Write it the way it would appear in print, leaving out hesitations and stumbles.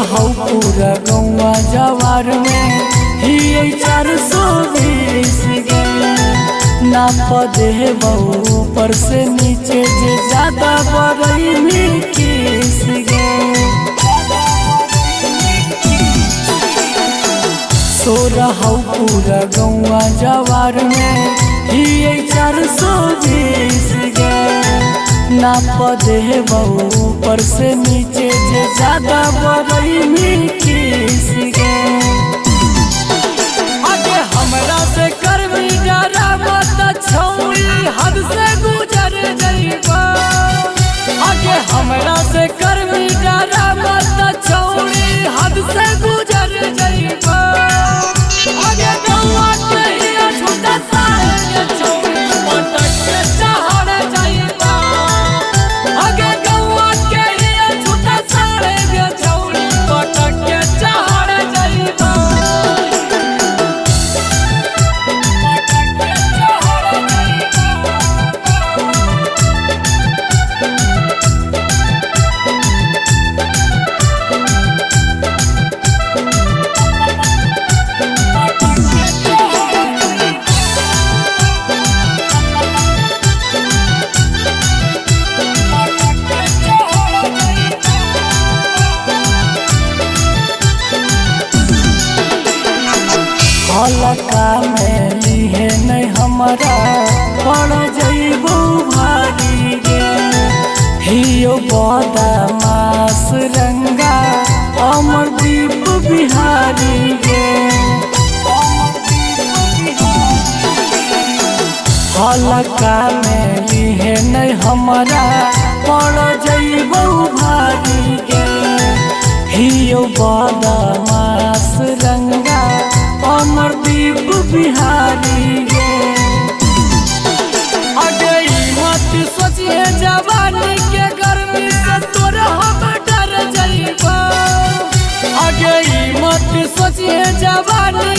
रहौ पूरा गौवा जवार में ही 420 गे ना पदे ऊपर से नीचे जे ज्यादा बरई में किस गे सो रहौ पूरा गौवा जवार में ही 420 गे ना पदे ऊपर से नीचे जे ज्यादा बरई में किस गे आगे हमरा से करबी डरा मत छौरी हद से गुजर जइबा आगे हमरा से करबी डरा मत छौरी हद से गुजर जइबा आगे गौवा के हिया छोटा सा छौरी पटक के चढ़ जइबा आगे गौवा के हिया छोटा सा छौरी पटक के चढ़ जइबा हलका में लिहे नहीं हमारा पड़ जइबो भारी गे हियो बदमाश रंगा अमरदीप बिहारी गे हलका में लिहे नहीं हमारा पड़ जइबो भारी गे हियो बदमाश रंगा अमरदीप बिहारी गे आगे मत सोचिए जवानी के गर्मी से तोरा हम डर जइबा आगे मत सोचिए जवानी